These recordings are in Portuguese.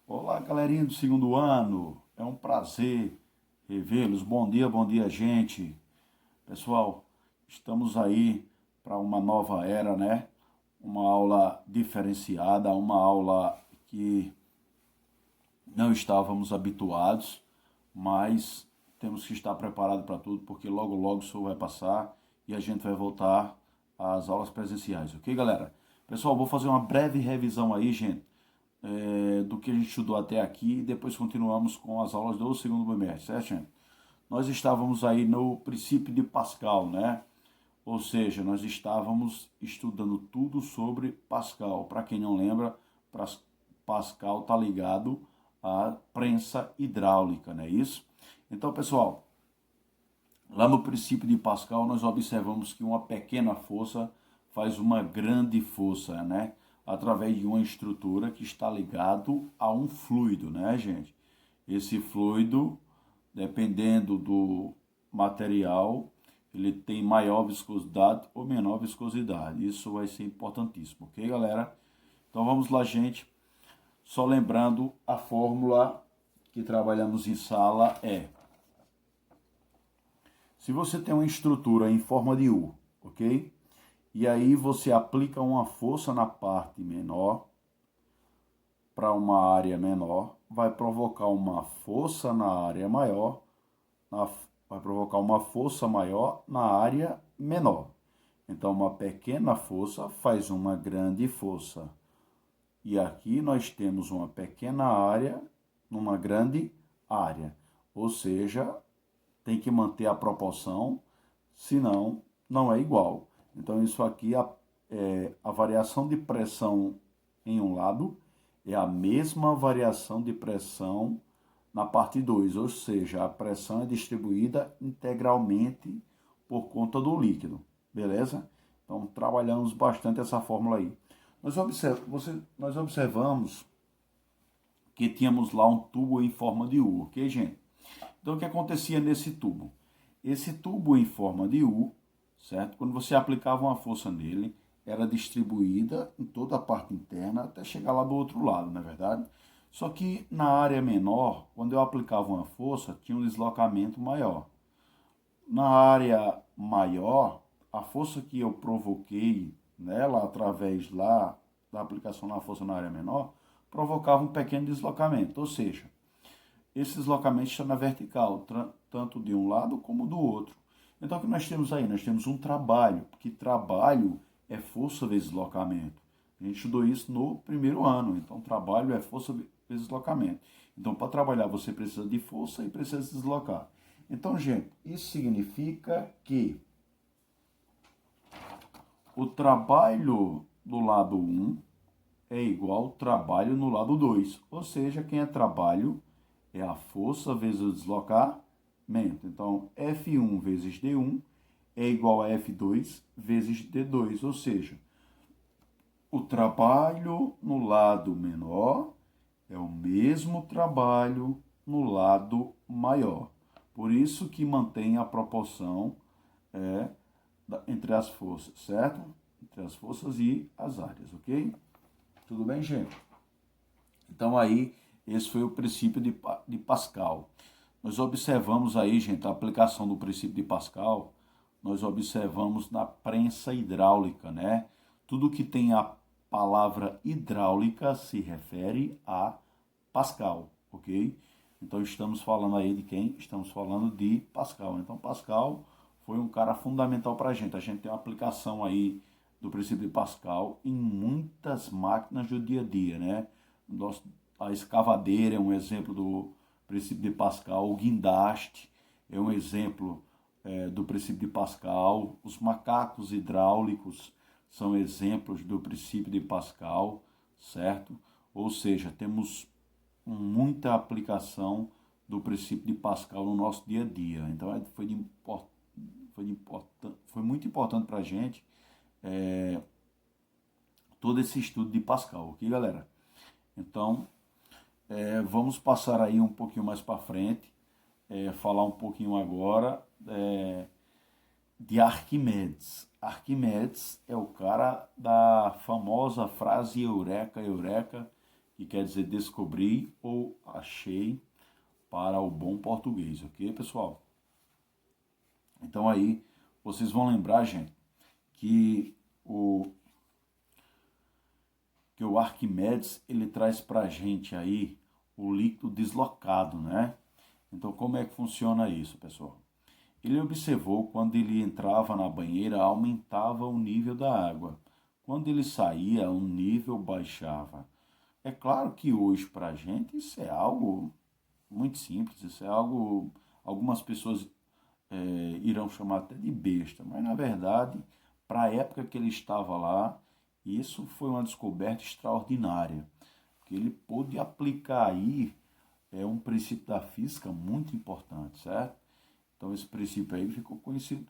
Olá, galerinha do segundo ano. É um prazer revê-los. Bom dia, gente. Pessoal, estamos aí para uma nova era, né? Uma aula diferenciada, uma aula que não estávamos habituados, mas temos que estar preparados para tudo, porque logo, logo isso vai passar e a gente vai voltar às aulas presenciais, ok, galera? Pessoal, vou fazer uma breve revisão aí, gente, do que a gente estudou até aqui e depois continuamos com as aulas do segundo bimestre, certo, gente? Nós estávamos aí no princípio de Pascal, né? Ou seja, nós estávamos estudando tudo sobre Pascal. Para quem não lembra, Pascal está ligado à prensa hidráulica, não é isso? Então, pessoal, lá no princípio de Pascal, nós observamos que uma pequena força faz uma grande força, né? Através de uma estrutura que está ligado a um fluido, né, gente? Esse fluido, dependendo do material, ele tem maior viscosidade ou menor viscosidade. Isso vai ser importantíssimo, ok, galera? Então vamos lá, gente. Só lembrando, a fórmula que trabalhamos em sala é: se você tem uma estrutura em forma de U, ok? E aí você aplica uma força na parte menor para uma área menor, vai provocar uma força na área maior, vai provocar uma força maior na área menor. Então, uma pequena força faz uma grande força. E aqui nós temos uma pequena área numa grande área. Ou seja, tem que manter a proporção, senão não é igual. Então, isso aqui, a variação de pressão em um lado é a mesma variação de pressão na parte 2, ou seja, a pressão é distribuída integralmente por conta do líquido, beleza? Então, trabalhamos bastante essa fórmula aí. Nós observamos que tínhamos lá um tubo em forma de U, ok, gente? Então, o que acontecia nesse tubo? Esse tubo em forma de U, certo? Quando você aplicava uma força nele, era distribuída em toda a parte interna até chegar lá do outro lado, não é verdade? Só que na área menor, quando eu aplicava uma força, tinha um deslocamento maior. Na área maior, a força que eu provoquei nela, através lá da aplicação da força na área menor, provocava um pequeno deslocamento, ou seja, esse deslocamento está na vertical, tanto de um lado como do outro. Então, o que nós temos aí? Nós temos um trabalho, porque trabalho é força vezes deslocamento. A gente estudou isso no primeiro ano, então trabalho é força vezes deslocamento. Então, para trabalhar, você precisa de força e precisa se deslocar. Então, gente, isso significa que o trabalho do lado 1 é igual ao trabalho no lado 2. Ou seja, quem é trabalho é a força vezes o deslocamento. Então, F1 vezes D1 é igual a F2 vezes D2. Ou seja, o trabalho no lado menor é o mesmo trabalho no lado maior. Por isso que mantém a proporção entre as forças, certo? Entre as forças e as áreas, ok? Tudo bem, gente? Então aí, esse foi o princípio de Pascal. Nós observamos aí, gente, a aplicação do princípio de Pascal, nós observamos na prensa hidráulica, né? Tudo que tem a palavra hidráulica se refere a Pascal, ok? Então estamos falando aí de quem? Estamos falando de Pascal. Então Pascal foi um cara fundamental para a gente. A gente tem uma aplicação aí do princípio de Pascal em muitas máquinas do dia a dia, né? A escavadeira é um exemplo do princípio de Pascal, o guindaste é um exemplo do princípio de Pascal, os macacos hidráulicos são exemplos do princípio de Pascal, certo? Ou seja, temos muita aplicação do princípio de Pascal no nosso dia a dia. Então foi muito importante para a gente todo esse estudo de Pascal, ok, galera? Então, vamos passar aí um pouquinho mais para frente, falar um pouquinho agora de Arquimedes. Arquimedes é o cara da famosa frase Eureka, Eureka, que quer dizer descobri ou achei para o bom português, ok, pessoal? Então aí, vocês vão lembrar, gente, que o Arquimedes, ele traz para a gente aí o líquido deslocado, né? Então, como é que funciona isso, pessoal? Ele observou quando ele entrava na banheira, aumentava o nível da água. Quando ele saía, o nível baixava. É claro que hoje, para a gente, isso é algo muito simples, isso é algo, algumas pessoas irão chamar até de besta, mas na verdade, para a época que ele estava lá, isso foi uma descoberta extraordinária, que ele pôde aplicar aí um princípio da física muito importante, certo? Então esse princípio aí ficou conhecido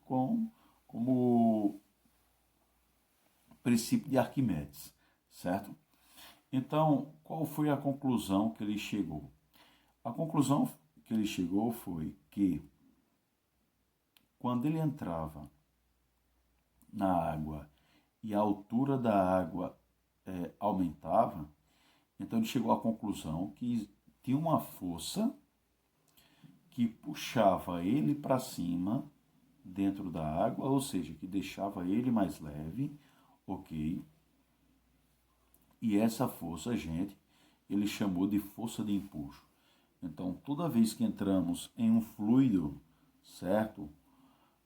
como princípio de Arquimedes, certo? Então, qual foi a conclusão que ele chegou? A conclusão que ele chegou foi que quando ele entrava na água e a altura da água aumentava, então ele chegou à conclusão que tinha uma força que puxava ele para cima dentro da água, ou seja, que deixava ele mais leve, ok? E essa força, gente, ele chamou de força de empuxo. Então, toda vez que entramos em um fluido, certo?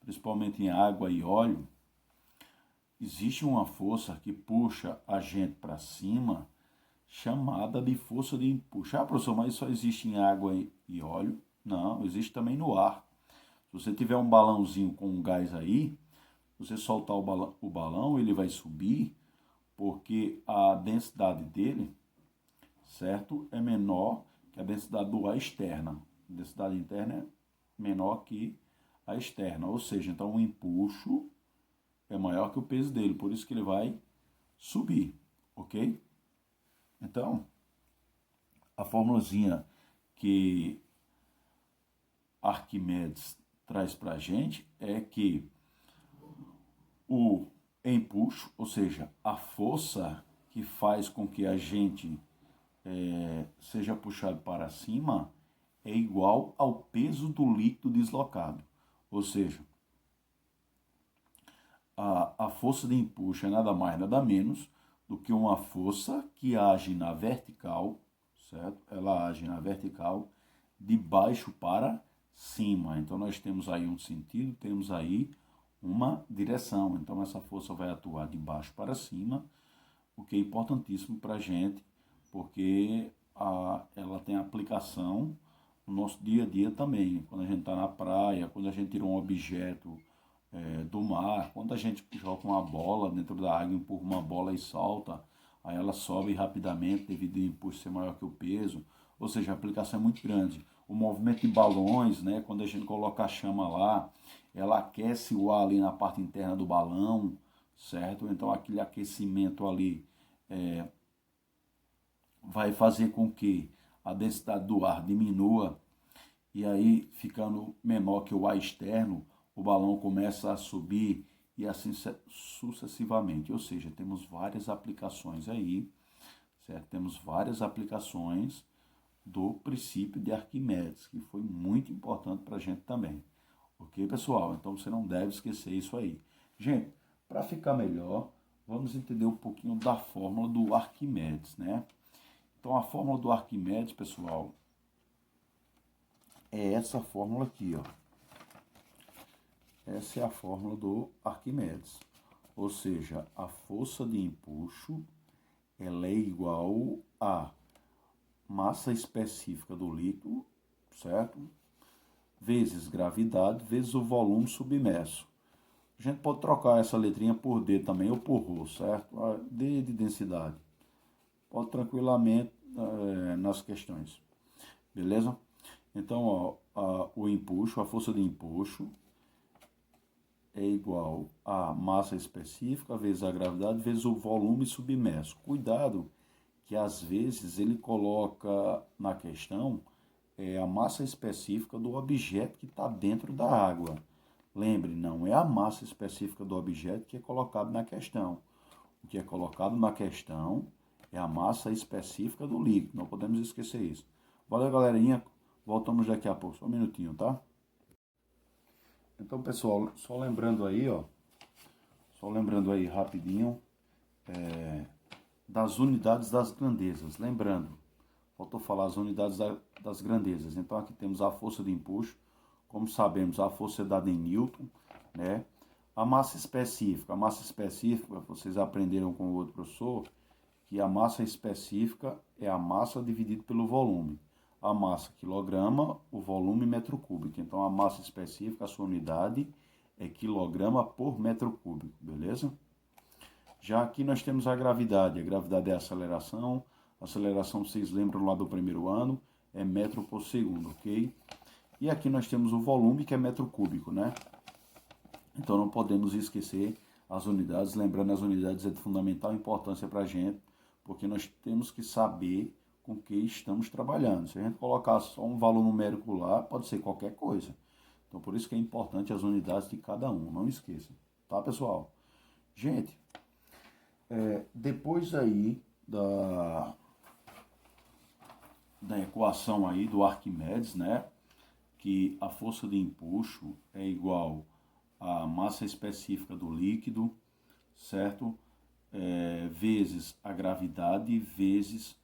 Principalmente em água e óleo, existe uma força que puxa a gente para cima, chamada de força de empuxo. Ah, professor, mas só existe em água e óleo? Não, existe também no ar. Se você tiver um balãozinho com um gás aí, você soltar o balão, ele vai subir, porque a densidade dele, certo, é menor que a densidade do ar externa. A densidade interna é menor que a externa, ou seja, então o empuxo é maior que o peso dele, por isso que ele vai subir, ok? Então, a formulazinha que Arquimedes traz para a gente é que o empuxo, ou seja, a força que faz com que a gente seja puxado para cima, é igual ao peso do líquido deslocado. Ou seja, a força de empuxo é nada mais, nada menos do que uma força que age na vertical, certo? Ela age na vertical de baixo para cima. Então nós temos aí um sentido, temos aí uma direção. Então essa força vai atuar de baixo para cima, o que é importantíssimo para a gente, porque ela tem aplicação no nosso dia a dia também. Quando a gente está na praia, quando a gente tira um objeto do mar, quando a gente joga uma bola dentro da água, empurra uma bola e solta, aí ela sobe rapidamente devido ao impulso ser maior que o peso, ou seja, a aplicação é muito grande. O movimento de balões, né, quando a gente coloca a chama lá, ela aquece o ar ali na parte interna do balão, certo? Então aquele aquecimento ali vai fazer com que a densidade do ar diminua e aí ficando menor que o ar externo, o balão começa a subir e assim sucessivamente. Ou seja, temos várias aplicações aí, certo? Temos várias aplicações do princípio de Arquimedes, que foi muito importante para a gente também. Ok, pessoal? Então você não deve esquecer isso aí. Gente, para ficar melhor, vamos entender um pouquinho da fórmula do Arquimedes, né? Então a fórmula do Arquimedes, pessoal, é essa fórmula aqui, ó. Essa é a fórmula do Arquimedes. Ou seja, a força de empuxo ela é igual a massa específica do líquido, certo? Vezes gravidade, vezes o volume submerso. A gente pode trocar essa letrinha por D também, ou por Rho, certo? D de densidade. Pode tranquilamente nas questões. Beleza? Então, ó, o empuxo, a força de empuxo é igual a massa específica vezes a gravidade vezes o volume submerso. Cuidado que às vezes ele coloca na questão a massa específica do objeto que está dentro da água. Lembre, não é a massa específica do objeto que é colocado na questão. O que é colocado na questão é a massa específica do líquido, não podemos esquecer isso. Valeu, galerinha, voltamos daqui a pouco, só um minutinho, tá? Então, pessoal, só lembrando aí, ó, rapidinho, das unidades das grandezas. Lembrando, faltou falar as unidades das grandezas. Então, aqui temos a força de empuxo. Como sabemos, a força é dada em Newton, né? A massa específica, vocês aprenderam com o outro professor, que a massa específica é a massa dividida pelo volume. A massa quilograma, o volume metro cúbico. Então, a massa específica, a sua unidade, é quilograma por metro cúbico, beleza? Já aqui nós temos a gravidade é a aceleração. A aceleração, vocês lembram lá do primeiro ano, é metro por segundo, ok? E aqui nós temos o volume, que é metro cúbico, né? Então não podemos esquecer as unidades, lembrando as unidades é de fundamental importância para a gente, porque nós temos que saber com que estamos trabalhando. Se a gente colocar só um valor numérico lá, pode ser qualquer coisa. Então por isso que é importante as unidades de cada um, não esqueçam, tá, pessoal? Gente, depois aí da equação aí do Arquimedes, né, que a força de empuxo é igual à massa específica do líquido, certo? Vezes a gravidade, vezes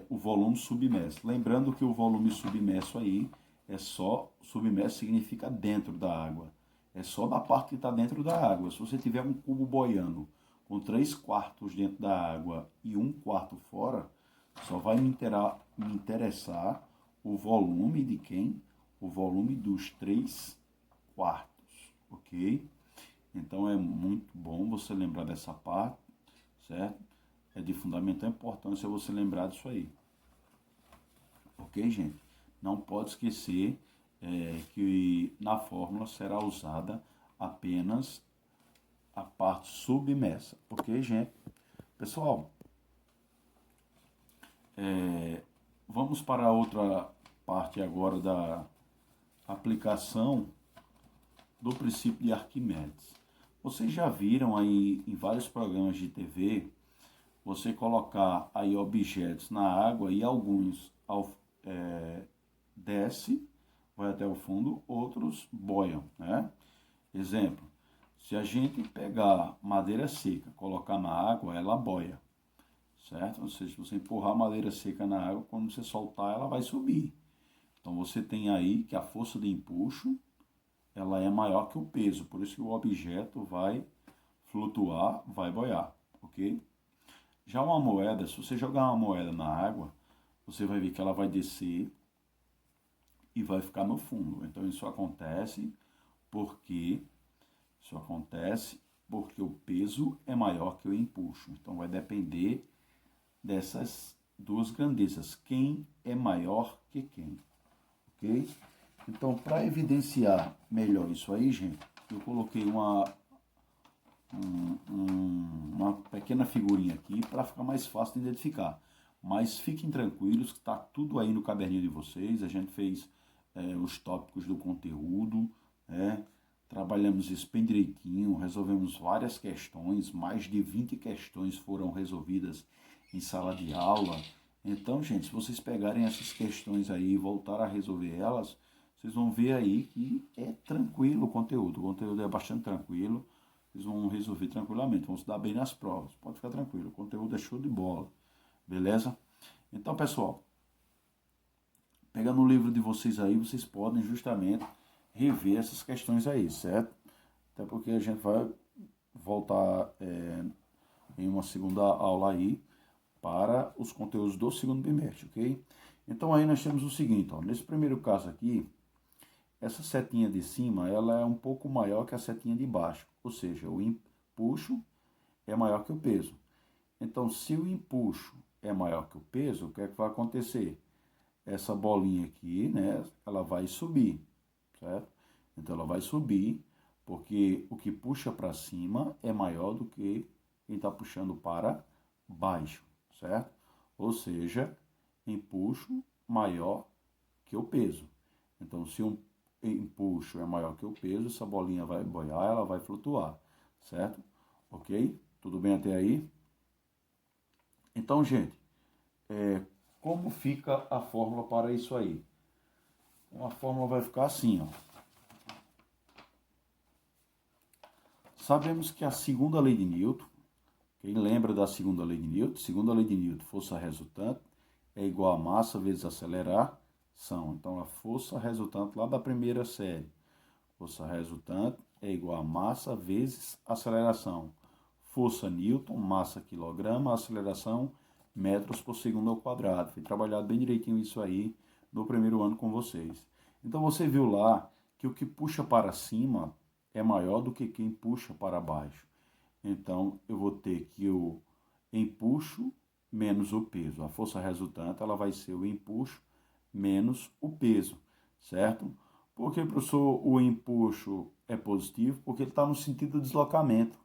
o volume submerso. Lembrando que o volume submerso aí é só, submerso significa dentro da água. É só da parte que está dentro da água. Se você tiver um cubo boiando com 3/4 dentro da água e 1/4 fora, só vai me interessar o volume de quem? O volume dos 3/4, ok? Então é muito bom você lembrar dessa parte, certo? É de fundamental importância você lembrar disso aí. Ok, gente? Não pode esquecer que na fórmula será usada apenas a parte submersa. Ok, gente? Pessoal, vamos para a outra parte agora da aplicação do princípio de Arquimedes. Vocês já viram aí em vários programas de TV, você colocar aí objetos na água e alguns desce, vai até o fundo, outros boiam, né? Exemplo, se a gente pegar madeira seca, colocar na água, ela boia, certo? Ou seja, se você empurrar a madeira seca na água, quando você soltar, ela vai subir. Então você tem aí que a força de empuxo, ela é maior que o peso, por isso que o objeto vai flutuar, vai boiar, ok? Já uma moeda, se você jogar uma moeda na água, você vai ver que ela vai descer e vai ficar no fundo. Então isso acontece porque o peso é maior que o empuxo. Então vai depender dessas duas grandezas. Quem é maior que quem? Ok? Então, para evidenciar melhor isso aí, gente, eu coloquei uma pequena figurinha aqui para ficar mais fácil de identificar. Mas fiquem tranquilos que está tudo aí no caderninho de vocês. A gente fez os tópicos do conteúdo, trabalhamos isso bem direitinho, resolvemos várias questões, mais de 20 questões foram resolvidas em sala de aula. Então, gente, se vocês pegarem essas questões aí e voltar a resolver elas, vocês vão ver aí que é tranquilo o conteúdo é bastante tranquilo, vocês vão resolver tranquilamente, vão se dar bem nas provas, pode ficar tranquilo, o conteúdo é show de bola, beleza? Então, pessoal, pegando o livro de vocês aí, vocês podem justamente rever essas questões aí, certo? Até porque a gente vai voltar em uma segunda aula aí para os conteúdos do segundo bimestre, ok? Então aí nós temos o seguinte, ó, nesse primeiro caso aqui, essa setinha de cima, ela é um pouco maior que a setinha de baixo, ou seja, o empuxo é maior que o peso. Então, se o empuxo é maior que o peso, o que é que vai acontecer? Essa bolinha aqui, né, ela vai subir, certo? Então, ela vai subir, porque o que puxa para cima é maior do que quem está puxando para baixo, certo? Ou seja, empuxo maior que o peso. Então, se um empuxo é maior que o peso, essa bolinha vai boiar, ela vai flutuar, certo? Ok? Tudo bem até aí? Então, gente, como fica a fórmula para isso aí? A fórmula vai ficar assim, ó. Sabemos que a segunda lei de Newton, quem lembra da segunda lei de Newton? Segunda lei de Newton, força resultante é igual a massa vezes aceleração. Então, a força resultante lá da primeira série, força resultante é igual a massa vezes aceleração. Força Newton, massa quilograma, aceleração metros por segundo ao quadrado. Foi trabalhado bem direitinho isso aí no primeiro ano com vocês. Então você viu lá que o que puxa para cima é maior do que quem puxa para baixo. Então eu vou ter que o empuxo menos o peso. A força resultante ela vai ser o empuxo menos o peso, certo? Por que, professor, o empuxo é positivo? Porque ele está no sentido de deslocamento.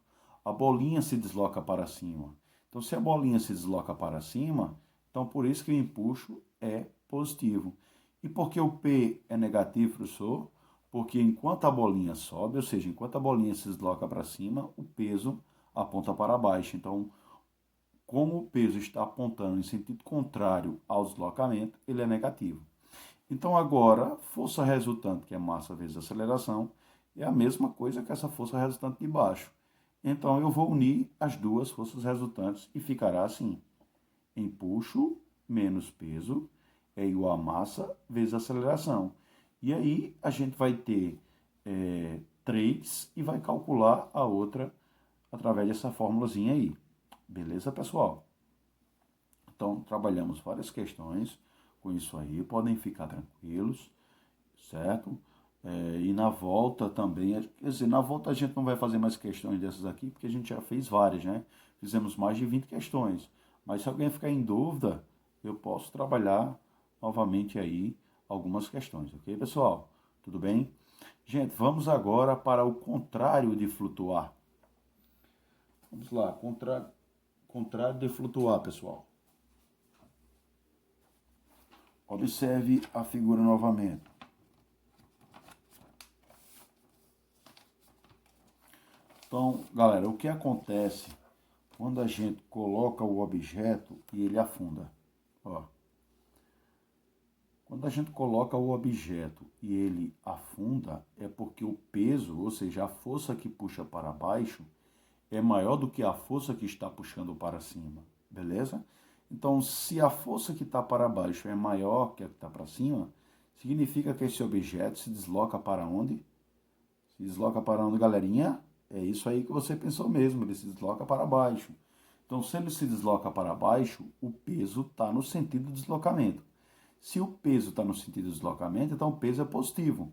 A bolinha se desloca para cima. Então, se a bolinha se desloca para cima, então por isso que o empuxo é positivo. E por que o P é negativo, professor? Porque enquanto a bolinha sobe, ou seja, enquanto a bolinha se desloca para cima, o peso aponta para baixo. Então, como o peso está apontando em sentido contrário ao deslocamento, ele é negativo. Então agora, força resultante, que é massa vezes aceleração, é a mesma coisa que essa força resultante de baixo. Então eu vou unir as duas forças resultantes e ficará assim. Empuxo menos peso é igual a massa vezes aceleração. E aí a gente vai ter 3 e vai calcular a outra através dessa formulazinha aí. Beleza, pessoal? Então, trabalhamos várias questões com isso aí, podem ficar tranquilos, certo? E na volta também, quer dizer, na volta a gente não vai fazer mais questões dessas aqui, porque a gente já fez várias, né? Fizemos mais de 20 questões. Mas se alguém ficar em dúvida, eu posso trabalhar novamente aí algumas questões, ok, pessoal? Tudo bem? Gente, vamos agora para o contrário de flutuar. Vamos lá, contrário de flutuar, pessoal. Observe a figura novamente. Então, galera, o que acontece quando a gente coloca o objeto e ele afunda? Ó, quando a gente coloca o objeto e ele afunda, é porque o peso, ou seja, a força que puxa para baixo, é maior do que a força que está puxando para cima, beleza? Então, se a força que está para baixo é maior que a que está para cima, significa que esse objeto se desloca para onde? Se desloca para onde, galerinha? É isso aí que você pensou mesmo, ele se desloca para baixo. Então, se ele se desloca para baixo, o peso está no sentido de deslocamento. Se o peso está no sentido de deslocamento, então o peso é positivo.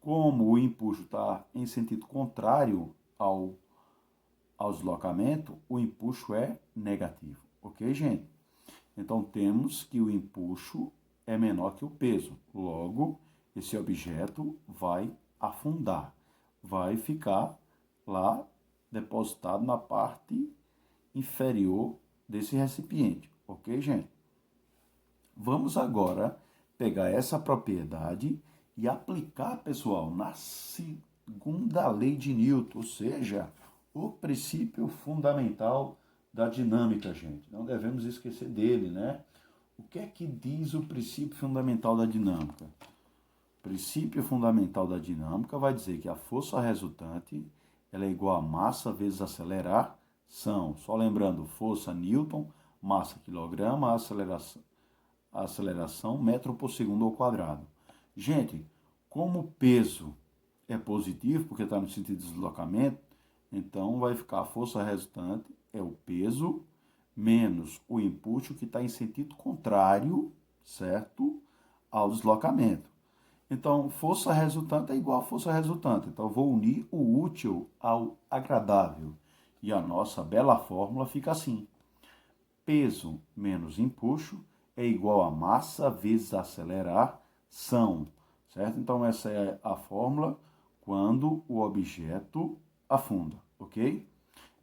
Como o empuxo está em sentido contrário ao deslocamento, o empuxo é negativo. Ok, gente? Então, temos que o empuxo é menor que o peso. Logo, esse objeto vai afundar. Vai ficar lá depositado na parte inferior desse recipiente. Ok, gente? Vamos agora pegar essa propriedade e aplicar, pessoal, na segunda lei de Newton, ou seja, o princípio fundamental da dinâmica, gente. Não devemos esquecer dele, né? O que é que diz o princípio fundamental da dinâmica? O princípio fundamental da dinâmica vai dizer que a força resultante ela é igual a massa vezes aceleração. Só lembrando, força Newton, massa quilograma, aceleração metro por segundo ao quadrado. Gente, como o peso é positivo, porque está no sentido de deslocamento, então vai ficar a força resultante é o peso menos o empuxo que está em sentido contrário, certo? Ao deslocamento. Então, força resultante é igual a força resultante. Então, eu vou unir o útil ao agradável. E a nossa bela fórmula fica assim. Peso menos empuxo é igual a massa vezes aceleração, certo? Então, essa é a fórmula quando o objeto afunda, ok?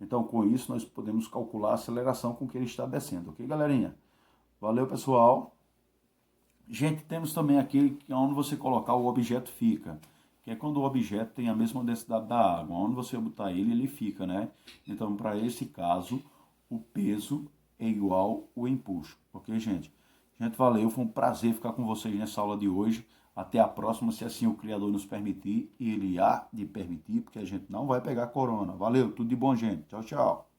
Então, com isso, nós podemos calcular a aceleração com que ele está descendo, ok, galerinha? Valeu, pessoal! Gente, temos também aquele que onde você colocar o objeto fica, que é quando o objeto tem a mesma densidade da água. Onde você botar ele, ele fica, né? Então, para esse caso, o peso é igual o empuxo, ok, gente? Gente, valeu, foi um prazer ficar com vocês nessa aula de hoje. Até a próxima, se assim o Criador nos permitir, e Ele há de permitir, porque a gente não vai pegar corona. Valeu, tudo de bom, gente. Tchau, tchau.